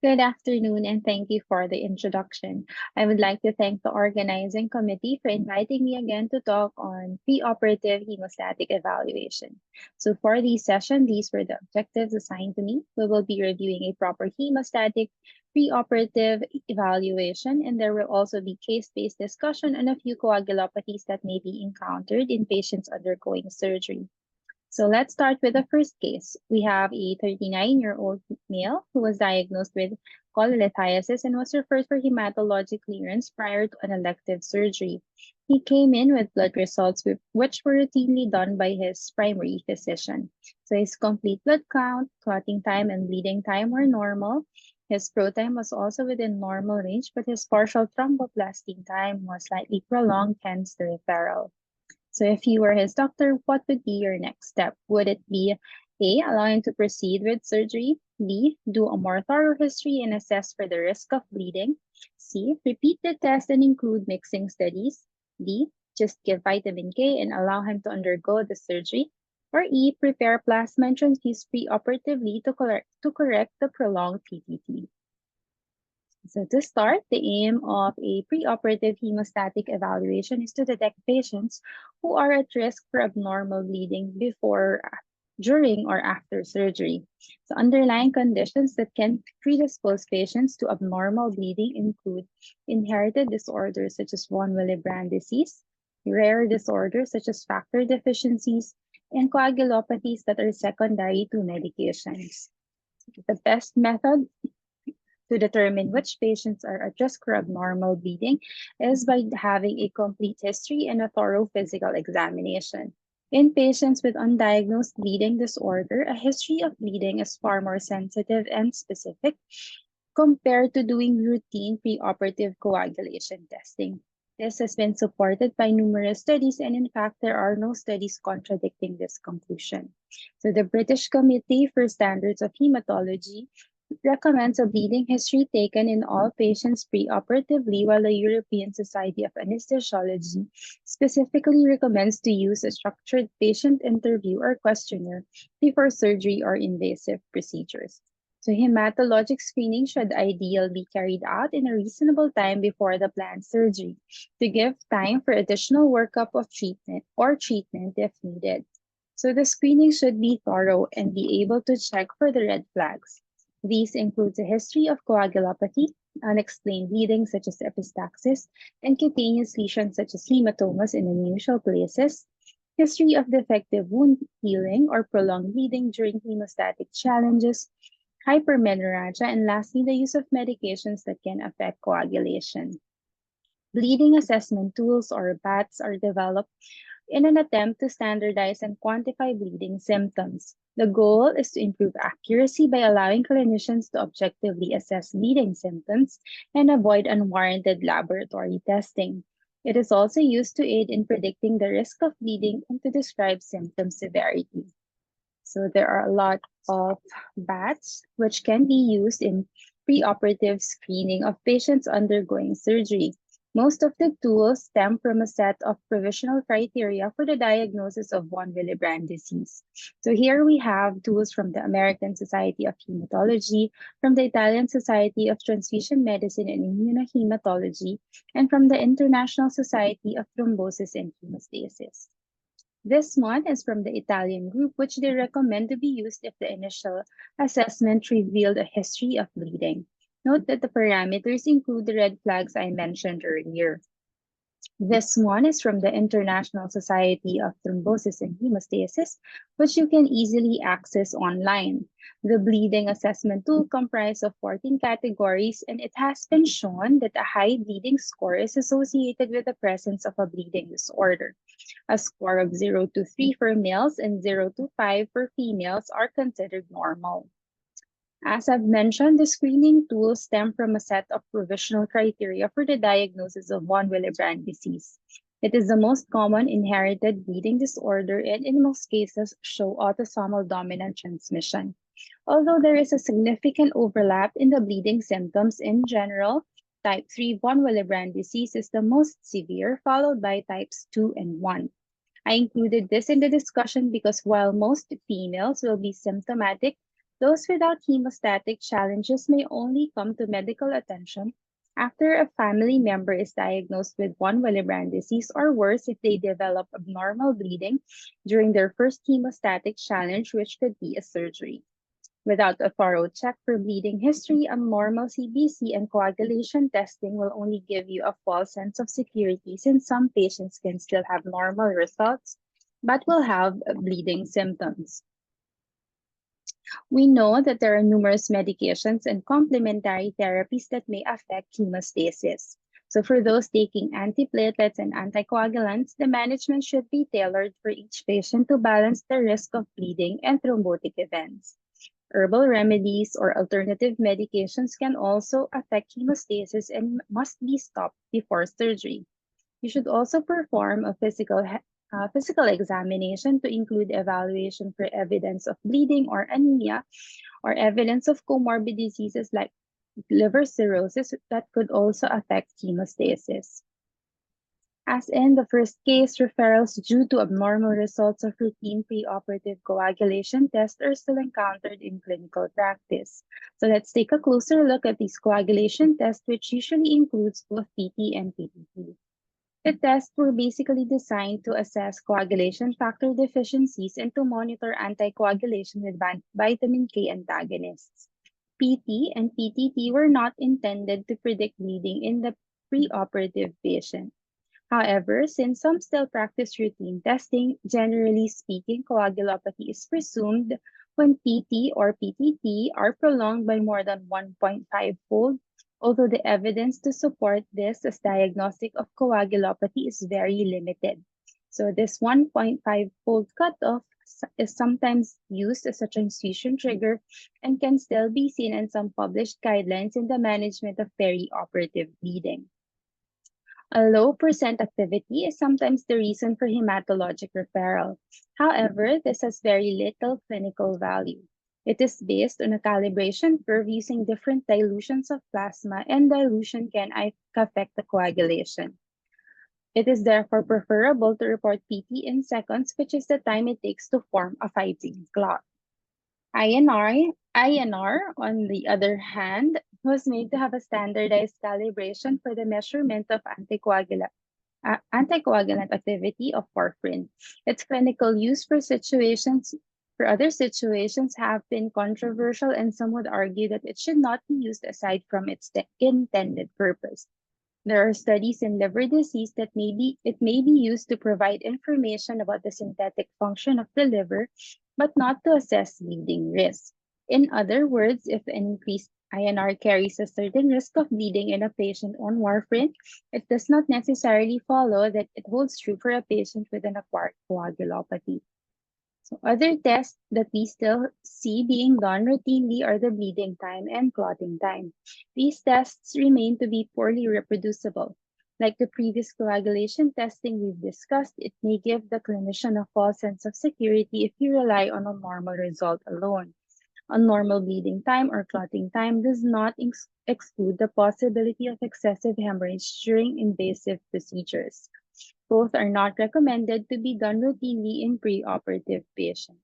Good afternoon, and thank you for the introduction. I would like to thank the organizing committee for inviting me again to talk on preoperative hemostatic evaluation. So, for this session, these were the objectives assigned to me. We will be reviewing a proper hemostatic preoperative evaluation, and there will also be case based discussion on a few coagulopathies that may be encountered in patients undergoing surgery. So let's start with the first case. We have a 39-year-old male who was diagnosed with cholelithiasis and was referred for hematologic clearance prior to an elective surgery. He came in with blood results which were routinely done by his primary physician. So his complete blood count, clotting time, and bleeding time were normal. His pro time was also within normal range, but his partial thromboplastin time was slightly prolonged, hence the referral. So if you were his doctor, what would be your next step? Would it be A, allow him to proceed with surgery? B, do a more thorough history and assess for the risk of bleeding? C, repeat the test and include mixing studies? D, just give vitamin K and allow him to undergo the surgery? Or E, prepare plasma and transfuse preoperatively to correct the prolonged PTT. So to start, the aim of a preoperative hemostatic evaluation is to detect patients who are at risk for abnormal bleeding before, during, or after surgery. So underlying conditions that can predispose patients to abnormal bleeding include inherited disorders such as von Willebrand disease, rare disorders such as factor deficiencies, and coagulopathies that are secondary to medications. The best method to determine which patients are at risk for abnormal bleeding is by having a complete history and a thorough physical examination. In patients with undiagnosed bleeding disorder, a history of bleeding is far more sensitive and specific compared to doing routine preoperative coagulation testing. This has been supported by numerous studies, and in fact, there are no studies contradicting this conclusion. So, the British Committee for Standards of Hematology recommends a bleeding history taken in all patients preoperatively, while the European Society of Anesthesiology specifically recommends to use a structured patient interview or questionnaire before surgery or invasive procedures. So hematologic screening should ideally be carried out in a reasonable time before the planned surgery to give time for additional workup of treatment if needed. So the screening should be thorough and be able to check for the red flags. These include a history of coagulopathy, unexplained bleeding such as epistaxis, and cutaneous lesions such as hematomas in unusual places, history of defective wound healing or prolonged bleeding during hemostatic challenges, hypermenorrhagia, and lastly, the use of medications that can affect coagulation. Bleeding assessment tools or BATs are developed in an attempt to standardize and quantify bleeding symptoms. The goal is to improve accuracy by allowing clinicians to objectively assess bleeding symptoms and avoid unwarranted laboratory testing. It is also used to aid in predicting the risk of bleeding and to describe symptom severity. So there are a lot of BATs which can be used in preoperative screening of patients undergoing surgery. Most of the tools stem from a set of provisional criteria for the diagnosis of von Willebrand disease. So here we have tools from the American Society of Hematology, from the Italian Society of Transfusion Medicine and Immunohematology, and from the International Society of Thrombosis and Hemostasis. This one is from the Italian group, which they recommend to be used if the initial assessment revealed a history of bleeding. Note that the parameters include the red flags I mentioned earlier. This one is from the International Society of Thrombosis and Hemostasis, which you can easily access online. The bleeding assessment tool comprises of 14 categories, and it has been shown that a high bleeding score is associated with the presence of a bleeding disorder. A score of 0 to 3 for males and 0 to 5 for females are considered normal. As I've mentioned, the screening tools stem from a set of provisional criteria for the diagnosis of von Willebrand disease. It is the most common inherited bleeding disorder and in most cases show autosomal dominant transmission. Although there is a significant overlap in the bleeding symptoms in general, type 3 von Willebrand disease is the most severe, followed by types 2 and 1. I included this in the discussion because while most females will be symptomatic, Those without hemostatic challenges may only come to medical attention after a family member is diagnosed with von Willebrand disease, or worse, if they develop abnormal bleeding during their first hemostatic challenge, which could be a surgery. Without a thorough check for bleeding history, abnormal CBC and coagulation testing will only give you a false sense of security, since some patients can still have normal results but will have bleeding symptoms. We know that there are numerous medications and complementary therapies that may affect hemostasis. So, for those taking antiplatelets and anticoagulants, the management should be tailored for each patient to balance the risk of bleeding and thrombotic events. Herbal remedies or alternative medications can also affect hemostasis and must be stopped before surgery. You should also perform a physical examination to include evaluation for evidence of bleeding or anemia, or evidence of comorbid diseases like liver cirrhosis that could also affect hemostasis. As in the first case, referrals due to abnormal results of routine preoperative coagulation tests are still encountered in clinical practice. So let's take a closer look at these coagulation tests, which usually includes both PT and PTT. The tests were basically designed to assess coagulation factor deficiencies and to monitor anticoagulation with vitamin K antagonists. PT and PTT were not intended to predict bleeding in the preoperative patient. However, since some still practice routine testing, generally speaking, coagulopathy is presumed when PT or PTT are prolonged by more than 1.5-fold, although the evidence to support this as diagnostic of coagulopathy is very limited. So this 1.5-fold cutoff is sometimes used as a transfusion trigger and can still be seen in some published guidelines in the management of perioperative bleeding. A low percent activity is sometimes the reason for hematologic referral. However, this has very little clinical value. It is based on a calibration curve using different dilutions of plasma, and dilution can affect the coagulation. It is therefore preferable to report PT in seconds, which is the time it takes to form a fibrin clot. INR, on the other hand, was made to have a standardized calibration for the measurement of anticoagulant activity of warfarin. Its clinical use for other situations have been controversial, and some would argue that it should not be used aside from its intended purpose. There are studies in liver disease that it may be used to provide information about the synthetic function of the liver, but not to assess bleeding risk. In other words, if an increased INR carries a certain risk of bleeding in a patient on warfarin, it does not necessarily follow that it holds true for a patient with an acquired coagulopathy. So other tests that we still see being done routinely are the bleeding time and clotting time. These tests remain to be poorly reproducible. Like the previous coagulation testing we've discussed, it may give the clinician a false sense of security if you rely on a normal result alone. A normal bleeding time or clotting time does not exclude the possibility of excessive hemorrhage during invasive procedures. Both are not recommended to be done routinely in preoperative patients.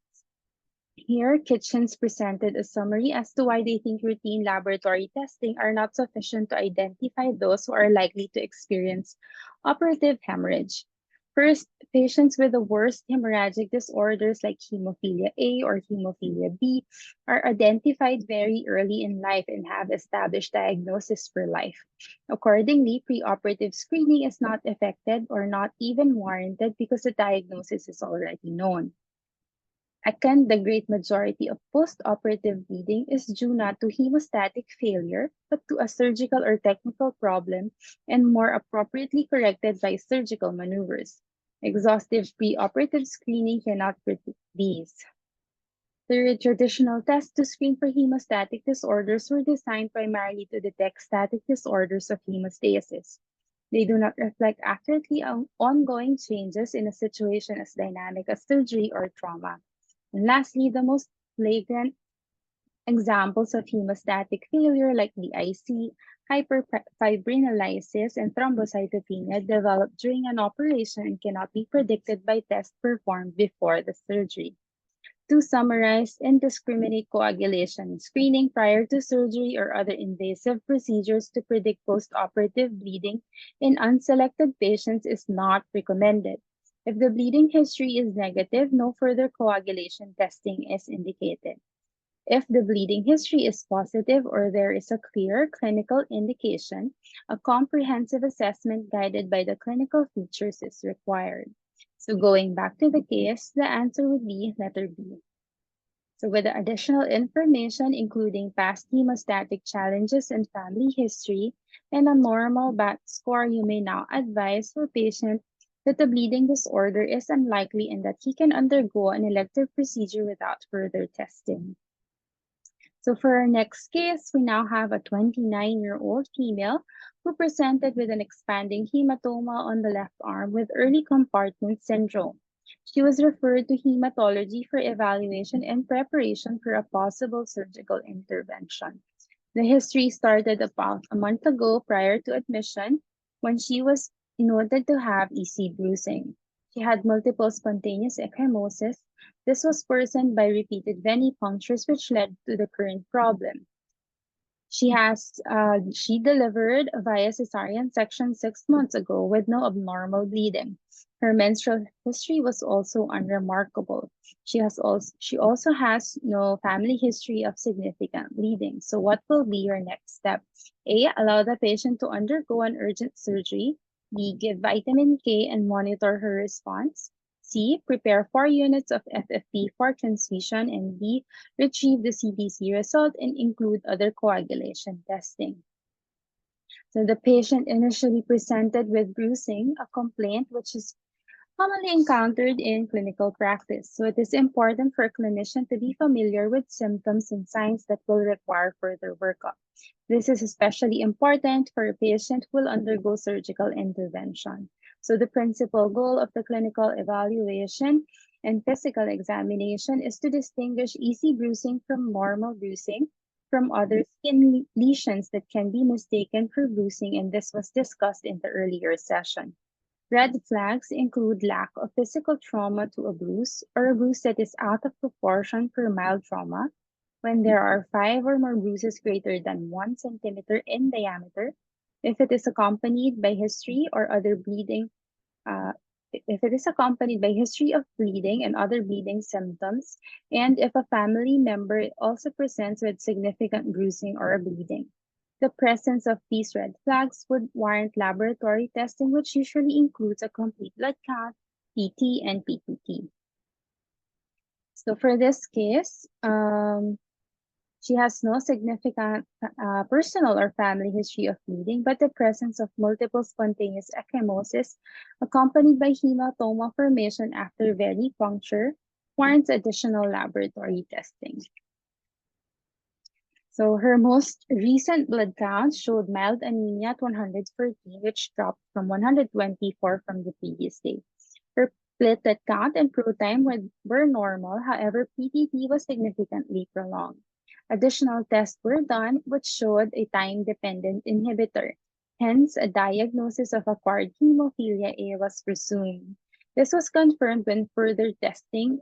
Here, Kitchens presented a summary as to why they think routine laboratory testing are not sufficient to identify those who are likely to experience operative hemorrhage. First, patients with the worst hemorrhagic disorders like hemophilia A or hemophilia B are identified very early in life and have established diagnosis for life. Accordingly, preoperative screening is not effective or not even warranted because the diagnosis is already known. Again, the great majority of postoperative bleeding is due not to hemostatic failure, but to a surgical or technical problem and more appropriately corrected by surgical maneuvers. Exhaustive preoperative screening cannot predict these. The traditional tests to screen for hemostatic disorders were designed primarily to detect static disorders of hemostasis. They do not reflect accurately on ongoing changes in a situation as dynamic as surgery or trauma. And lastly, the most flagrant examples of hemostatic failure like DIC, hyperfibrinolysis, and thrombocytopenia develop during an operation and cannot be predicted by tests performed before the surgery. To summarize, indiscriminate coagulation, screening prior to surgery or other invasive procedures to predict postoperative bleeding in unselected patients is not recommended. If the bleeding history is negative, no further coagulation testing is indicated. If the bleeding history is positive or there is a clear clinical indication, a comprehensive assessment guided by the clinical features is required. So going back to the case, the answer would be letter B. So with the additional information, including past hemostatic challenges and family history, and a normal BAT score, you may now advise your patient that the bleeding disorder is unlikely and that he can undergo an elective procedure without further testing. So for our next case, we now have a 29-year-old female who presented with an expanding hematoma on the left arm with early compartment syndrome. She was referred to hematology for evaluation and preparation for a possible surgical intervention. The history started about a month ago prior to admission when she was noted to have EC bruising. She had multiple spontaneous ecchymosis. This was worsened by repeated venipunctures, which led to the current problem. She delivered via cesarean section 6 months ago with no abnormal bleeding. Her menstrual history was also unremarkable. She also has no family history of significant bleeding. So what will be your next step? A, allow the patient to undergo an urgent surgery. B, give vitamin K and monitor her response. C, prepare 4 units of FFP for transfusion. And D, retrieve the CBC result and include other coagulation testing. So the patient initially presented with bruising, a complaint which is commonly encountered in clinical practice. So it is important for a clinician to be familiar with symptoms and signs that will require further workup. This is especially important for a patient who will undergo surgical intervention. So the principal goal of the clinical evaluation and physical examination is to distinguish EC bruising from normal bruising from other skin lesions that can be mistaken for bruising, and this was discussed in the earlier session. Red flags include lack of physical trauma to a bruise or a bruise that is out of proportion for mild trauma, when there are 5 or more bruises greater than 1 centimeter in diameter, if it is accompanied by history or other bleeding, uh, if it is accompanied by history of bleeding and other bleeding symptoms, and if a family member also presents with significant bruising or bleeding. The presence of these red flags would warrant laboratory testing, which usually includes a complete blood count, PT, and PPT. So for this case, she has no significant personal or family history of bleeding, but the presence of multiple spontaneous ecchymosis accompanied by hematoma formation after venipuncture warrants additional laboratory testing. So her most recent blood count showed mild anemia at 114, which dropped from 124 from the previous day. Her platelet count and protein were normal, however, PTT was significantly prolonged. Additional tests were done, which showed a time-dependent inhibitor. Hence, a diagnosis of acquired hemophilia A was presumed. This was confirmed when further testing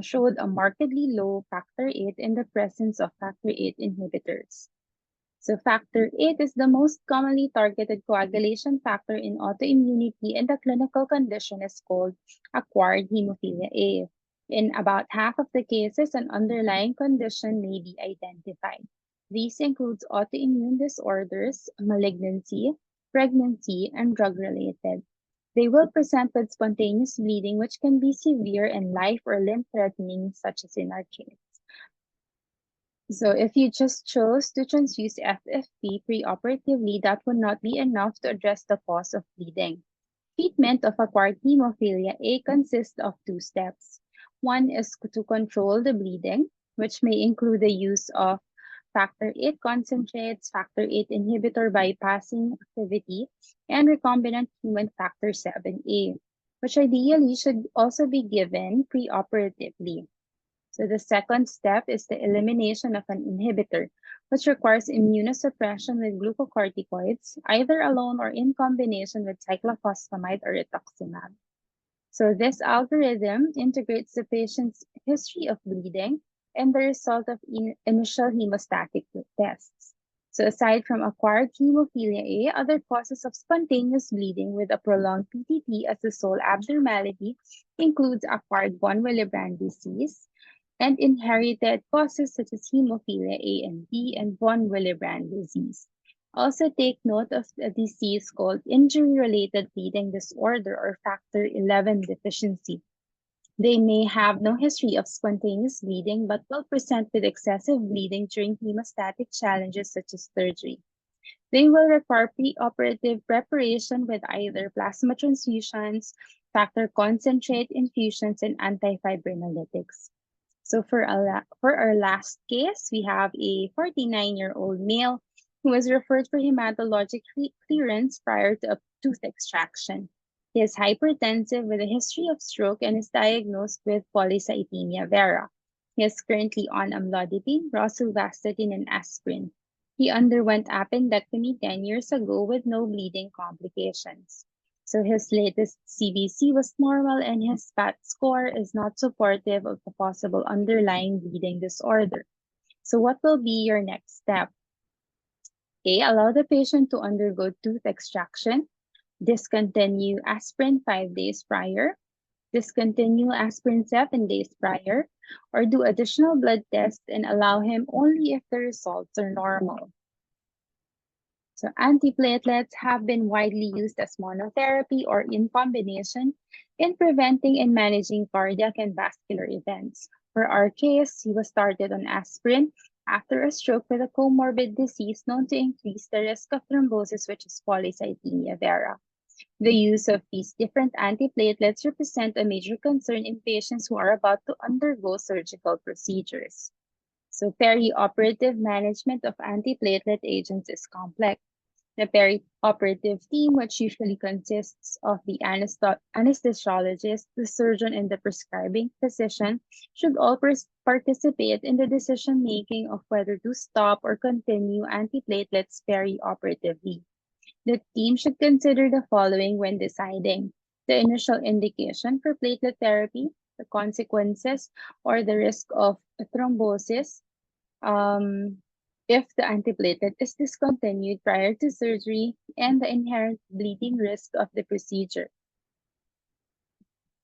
showed a markedly low factor VIII in the presence of factor VIII inhibitors. So factor VIII is the most commonly targeted coagulation factor in autoimmunity, and the clinical condition is called acquired hemophilia A. In about half of the cases, an underlying condition may be identified. These includes autoimmune disorders, malignancy, pregnancy, and drug-related. They will present with spontaneous bleeding, which can be severe and life or limb-threatening, such as in our case. So if you just chose to transfuse FFP preoperatively, that would not be enough to address the cause of bleeding. Treatment of acquired hemophilia A consists of 2 steps. One is to control the bleeding, which may include the use of factor VIII concentrates, factor VIII inhibitor bypassing activity, and recombinant human factor VIIa, which ideally should also be given preoperatively. So the second step is the elimination of an inhibitor, which requires immunosuppression with glucocorticoids, either alone or in combination with cyclophosphamide or rituximab. So this algorithm integrates the patient's history of bleeding and the result of initial hemostatic tests. So aside from acquired hemophilia A, other causes of spontaneous bleeding with a prolonged PTT as the sole abnormality includes acquired von Willebrand disease and inherited causes such as hemophilia A and B and von Willebrand disease. Also take note of a disease called injury-related bleeding disorder or factor 11 deficiency. They may have no history of spontaneous bleeding but will present with excessive bleeding during hemostatic challenges such as surgery. They will require preoperative preparation with either plasma transfusions, factor concentrate infusions, and antifibrinolytics. So for our last case, we have a 49-year-old male who was referred for hematologic clearance prior to a tooth extraction. He is hypertensive with a history of stroke and is diagnosed with polycythemia vera. He is currently on amlodipine, rosuvastatin, and aspirin. He underwent appendectomy 10 years ago with no bleeding complications. So his latest CBC was normal and his SPAT score is not supportive of the possible underlying bleeding disorder. So what will be your next step? A, allow the patient to undergo tooth extraction, discontinue aspirin 5 days prior, discontinue aspirin 7 days prior, or do additional blood tests and allow him only if the results are normal. So antiplatelets have been widely used as monotherapy or in combination in preventing and managing cardiac and vascular events. For our case, he was started on aspirin after a stroke with a comorbid disease known to increase the risk of thrombosis, which is polycythemia vera. The use of these different antiplatelets represent a major concern in patients who are about to undergo surgical procedures. So perioperative management of antiplatelet agents is complex. The perioperative team, which usually consists of the anesthesiologist, the surgeon, and the prescribing physician, should all participate in the decision making of whether to stop or continue antiplatelets perioperatively. The team should consider the following when deciding: the initial indication for platelet therapy, the consequences or the risk of thrombosis, um, if the antiplatelet is discontinued prior to surgery, and the inherent bleeding risk of the procedure.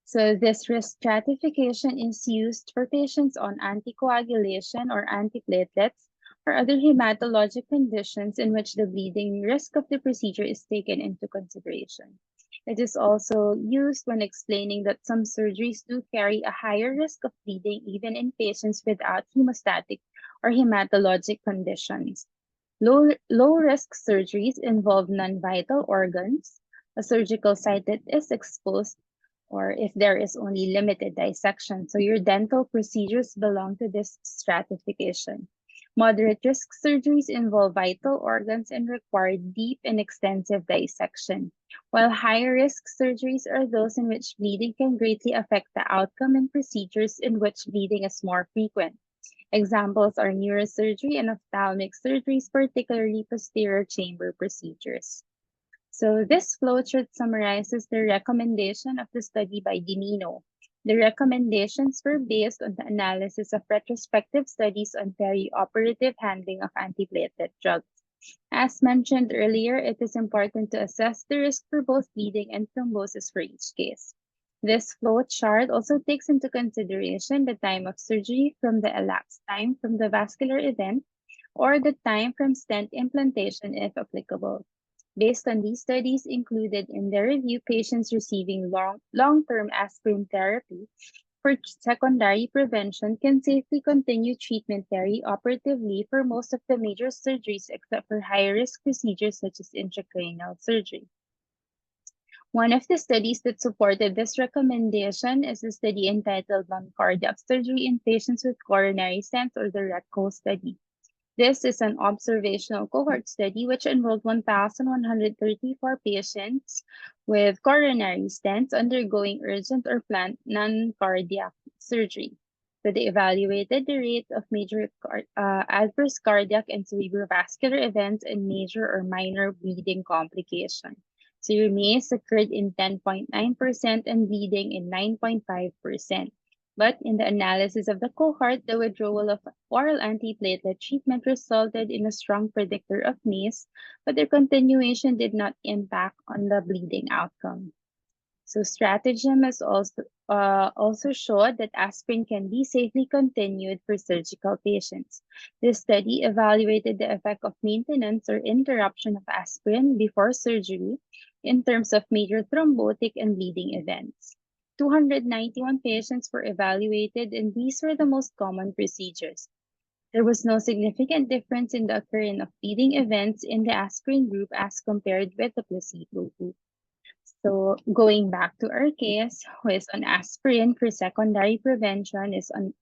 So this risk stratification is used for patients on anticoagulation or antiplatelets or other hematologic conditions in which the bleeding risk of the procedure is taken into consideration. It is also used when explaining that some surgeries do carry a higher risk of bleeding even in patients without hemostatic or hematologic conditions. Low risk surgeries involve non-vital organs, a surgical site that is exposed, or if there is only limited dissection. So your dental procedures belong to this stratification. Moderate risk surgeries involve vital organs and require deep and extensive dissection, while higher risk surgeries are those in which bleeding can greatly affect the outcome and procedures in which bleeding is more frequent. Examples are neurosurgery and ophthalmic surgeries, particularly posterior chamber procedures. So this flowchart summarizes the recommendation of the study by Dimino. The recommendations were based on the analysis of retrospective studies on perioperative handling of antiplatelet drugs. As mentioned earlier, it is important to assess the risk for both bleeding and thrombosis for each case. This flow chart also takes into consideration the time of surgery from the elapsed time from the vascular event or the time from stent implantation if applicable. Based on these studies included in the review, patients receiving long-term aspirin therapy for secondary prevention can safely continue treatment perioperatively for most of the major surgeries except for high-risk procedures such as intracranial surgery. One of the studies that supported this recommendation is a study entitled Non-Cardiac Surgery in Patients with Coronary Stents, or the RECCO study. This is an observational cohort study which enrolled 1,134 patients with coronary stents undergoing urgent or planned non-cardiac surgery. So they evaluated the rate of major adverse cardiac and cerebrovascular events and major or minor bleeding complications. Remains occurred in 10.9% and bleeding in 9.5%. But in the analysis of the cohort, the withdrawal of oral antiplatelet treatment resulted in a strong predictor of MACE, but their continuation did not impact on the bleeding outcome. So stratagem has also showed that aspirin can be safely continued for surgical patients. This study evaluated the effect of maintenance or interruption of aspirin before surgery in terms of major thrombotic and bleeding events. 291 patients were evaluated, and these were the most common procedures. There was no significant difference in the occurrence of bleeding events in the aspirin group as compared with the placebo group. So going back to our case, who is on aspirin for secondary prevention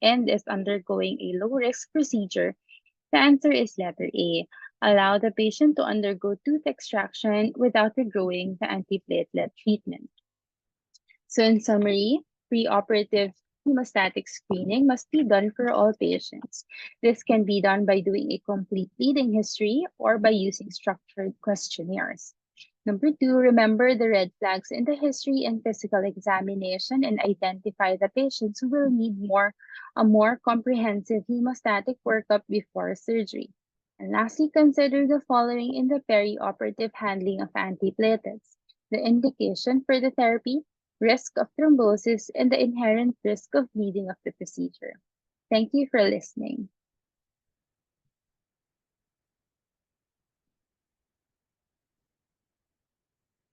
and is undergoing a low risk procedure, the answer is letter A. Allow the patient to undergo tooth extraction without regrowing the antiplatelet treatment. So in summary, preoperative hemostatic screening must be done for all patients. This can be done by doing a complete bleeding history or by using structured questionnaires. Number two, remember the red flags in the history and physical examination and identify the patients who will need a more comprehensive hemostatic workup before surgery. And lastly, consider the following in the perioperative handling of antiplatelets: the indication for the therapy, risk of thrombosis, and the inherent risk of bleeding of the procedure. Thank you for listening.